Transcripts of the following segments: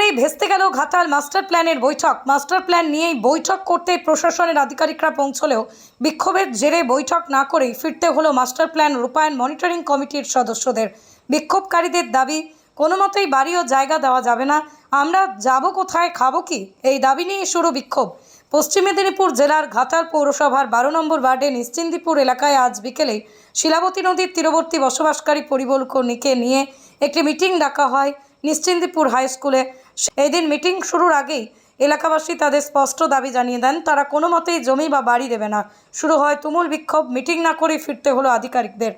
করেই ভেস্তে গেল ঘাটাল মাস্টার প্ল্যানের বৈঠক। মাস্টার প্ল্যান নিয়েই বৈঠক করতে প্রশাসনের আধিকারিকরা পৌঁছলেও বিক্ষোভের জেরে বৈঠক না করেই ফিরতে হলো মাস্টার প্ল্যান রূপায়ণ মনিটরিং কমিটির সদস্যদের। বিক্ষোভকারীদের দাবি, কোনো মতেই বাড়ি ও জায়গা দেওয়া যাবে না, আমরা যাব কোথায়, খাবো কি, এই দাবি নিয়ে শুরু বিক্ষোভ। পশ্চিম মেদিনীপুর জেলার ঘাটাল পৌরসভার 12 নম্বর ওয়ার্ডে নিশ্চিন্দিপুর এলাকায় আজ বিকেলে শিলাবতী নদীর তীরবর্তী বসবাসকারী পরিবারকে নিয়ে একটি মিটিং ডাকা হয় নিশ্চিন্দিপুর হাই স্কুলে। এদিন মিটিং শুরুর আগেই এলাকাবাসী তাদের স্পষ্ট দাবি জানিয়ে দেন, তারা কোনো মতেই জমি বা বাড়ি দেবে না। শুরু হয় তুমুল বিক্ষোভ। মিটিং না করে ফিরতে হলো আধিকারিকদের।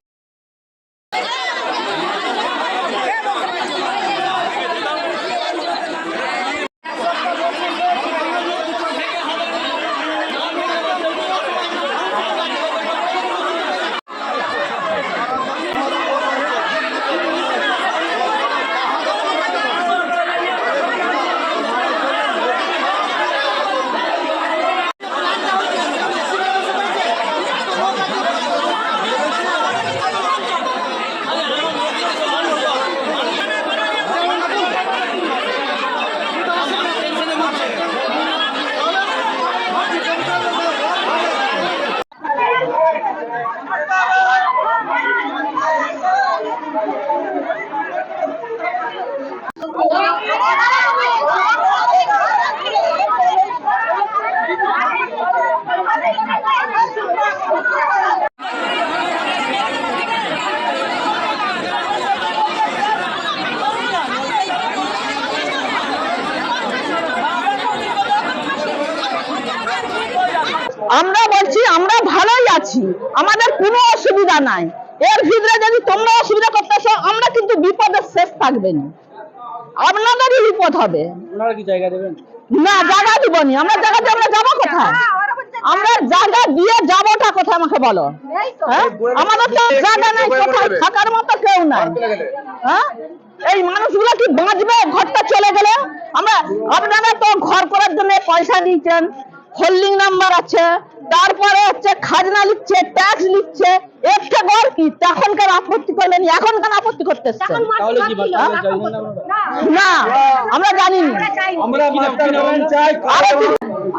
আমরা বলছি আমরা ভালোই আছি, আমাদের কোনো অসুবিধা নাই। এর ভিতরে যদি তোমরা অসুবিধা করতেছো, আমরা কিন্তু বিপদের শেষ থাকবে না, আপনাদেরই বিপদ হবে। আপনারা কি জায়গা দেবেন? না, জায়গা দিবনি। আমরা জায়গা দিয়ে আমরা যাবো কোথায়? আমরা জায়গা দিয়ে যাবোটা কোথায় আমাকে বলো? হ্যাঁ, আমাদের তো জায়গা নাই, কোথায় থাকার মতো কেউ নাই। হ্যাঁ, এই মানুষগুলো কি বাঁচবে ঘরটা চলে গেলে? আপনারা তো ঘর করার জন্য পয়সা দিয়েছেন, হোল্ডিং নাম্বার আছে, তারপরে হচ্ছে খাজনা লিখছে, ট্যাক্স লিখছে, একটা ঘর কি তখনকার আপত্তি করলেন, এখনকার আপত্তি করতেছে তাহলে কি না? আমরা জানি আমরা মাস্টার প্ল্যান চাই।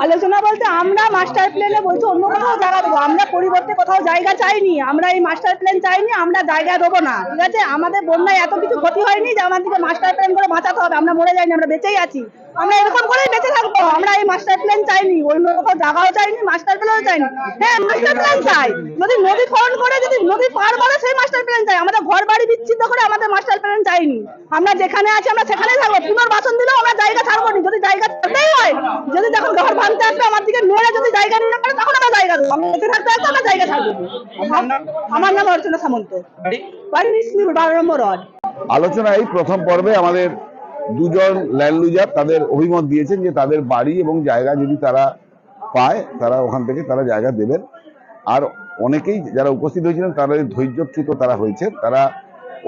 আলোচনা বলতে আমরা মাস্টার প্ল্যানে বলছি অন্য কোথাও জায়গা দেবো, আমরা পরিবর্তে কোথাও জায়গা চাইনি, আমরা এই মাস্টার প্ল্যান চাইনি, আমরা জায়গা দেবো না। ঠিক আছে, আমাদের বন্যায় এত কিছু ক্ষতি হয়নি যে আমাদেরকে মাস্টার প্ল্যান করে বাঁচাতে হবে। আমরা মরে যাইনি, আমরা বেঁচেই আছি, আমরা এরকম করেই বেঁচে থাকবো। আমরা এই মাস্টার প্ল্যান চাইনি, অন্য কোথাও জায়গাও চাইনি, মাস্টার প্ল্যানও চাইনি। হ্যাঁ, মাস্টার প্ল্যান চাই, যদি নদী খনন করে যদি নদী পার করে সেই মাস্টার প্ল্যান চাই। আমাদের ঘর বাড়ি বিচ্ছিন্ন করে আমাদের মাস্টার প্ল্যান চাইনি। আমরা যেখানে আছি আমরা সেখানেই থাকবো, পুনর্বাসন দিলেও আমরা জায়গা ছাড়বো না। যদি জায়গা ছাড়তেই হয়, যদি যখন ঘর ভাঙতে আসবে আমার দিকে নড়ে যদি জায়গা নিয়ে পারে, তখন আমরা জায়গা দেবো। আমরা বেঁচে থাকতে আসতে আমরা জায়গা ছাড়বো। আমার নাম অর্চনা সামন্ত, বাড়ি নিশ্চিন্দিপুর 12 নম্বর ওয়ার্ড। আলোচনায় প্রথম পর্বে আমাদের দুজন ল্যান্ড লুজার তাদের অভিমত দিয়েছেন যে তাদের বাড়ি এবং জায়গা যদি তারা পায়, তারা ওখান থেকে তারা জায়গা দেবেন। আর অনেকেই যারা উপস্থিত হয়েছিলেন তারা ধৈর্যচ্যুত তারা হয়েছে, তারা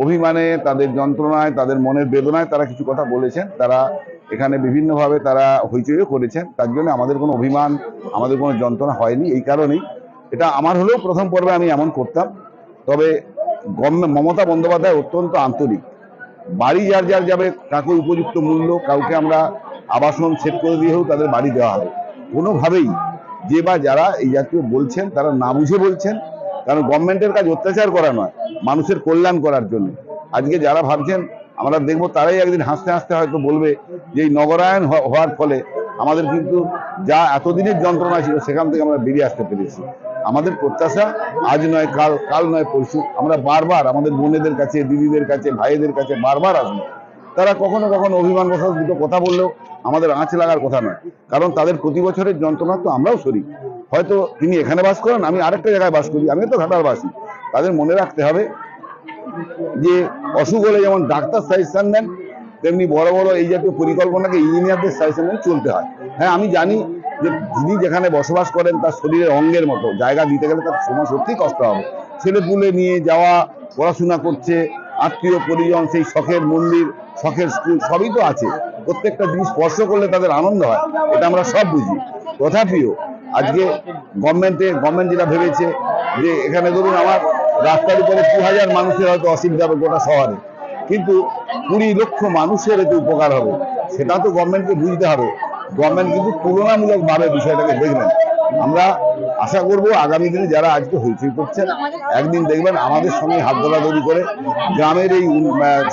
অভিমানে, তাদের যন্ত্রণায়, তাদের মনের বেদনায় তারা কিছু কথা বলেছেন। তারা এখানে বিভিন্নভাবে তারা হইচইও করেছেন। তার জন্য আমাদের কোনো অভিমান, আমাদের কোনো যন্ত্রণা হয়নি। এই কারণেই এটা আমার হলেও প্রথম পর্বে আমি এমন করতাম। তবে মমতা বন্দ্যোপাধ্যায় অত্যন্ত আন্তরিক। বাড়ি যার যার যাবে, কাউকে উপযুক্ত মূল্য, কাউকে আমরা আবাসন সেট করে দিয়েও তাদের বাড়ি দেওয়া হবে। কোনোভাবেই যে বা যারা এই জাতীয় বলছেন তারা না বুঝে বলছেন, কারণ গভর্নমেন্টের কাজ অত্যাচার করা নয়, মানুষের কল্যাণ করার জন্য। আজকে যারা ভাবছেন আমরা দেখবো, তারাই একদিন হাসতে হাসতে হয়তো বলবে যে এই নগরায়ণ হওয়ার ফলে আমাদের কিন্তু যা এতদিনের যন্ত্রণা ছিল সেখান থেকে আমরা বেরিয়ে আসতে পেরেছি। আমাদের প্রত্যাশা আজ নয় কাল, কাল নয় পরশু আমরা বারবার আমাদের বোনেদের কাছে, দিদিদের কাছে, ভাইদের কাছে বারবার আসবো। তারা কখনো কখনো অভিমানবশত দুটো কথা বললেও আমাদের আঁচ লাগার কথা নয়, কারণ তাদের প্রতি বছরের যন্ত্রণা তো আমরাও শরীর। হয়তো তিনি এখানে বাস করেন, আমি আরেকটা জায়গায় বাস করি, আমিও তো ঘাটালবাসী। তাদের মনে রাখতে হবে যে অসুখ হলে যেমন ডাক্তার সাজেশন দেন, তেমনি বড় বড় এই জাতীয় পরিকল্পনাকে ইঞ্জিনিয়ারদের সাজেশন মেনে চলতে হয়। হ্যাঁ, আমি জানি যে যিনি যেখানে বসবাস করেন তার শরীরের অঙ্গের মতো জায়গা দিতে গেলে তার সময় সত্যিই কষ্ট হবে। ছেলে পুলে নিয়ে যাওয়া, পড়াশোনা করছে, আত্মীয় পরিজন, সেই শখের মন্দির, শখের স্কুল সবই তো আছে। প্রত্যেকটা জিনিস স্পর্শ করলে তাদের আনন্দ হয়, এটা আমরা সব বুঝি। তথাপিও আজকে গভর্নমেন্ট যেটা ভেবেছে যে এখানে ধরুন আমার রাস্তার উপরে 2000 মানুষের হয়তো অসুবিধা হবে গোটা শহরে, কিন্তু 20 লক্ষ মানুষের এতে উপকার হবে। সেটা তো গভর্নমেন্টকে বুঝতে হবে। গভর্নমেন্ট কিন্তু তুলনামূলকভাবে বিষয়টাকে দেখবেন। আমরা আশা করব আগামী দিনে যারা আজকে হইচই করছেন, একদিন দেখবেন আমাদের সঙ্গে হাত ধরাধরি করে গ্রামের এই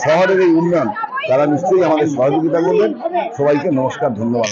শহরের এই উন্নয়ন তারা নিশ্চয়ই আমাদের সহযোগিতা করবেন। সবাইকে নমস্কার, ধন্যবাদ।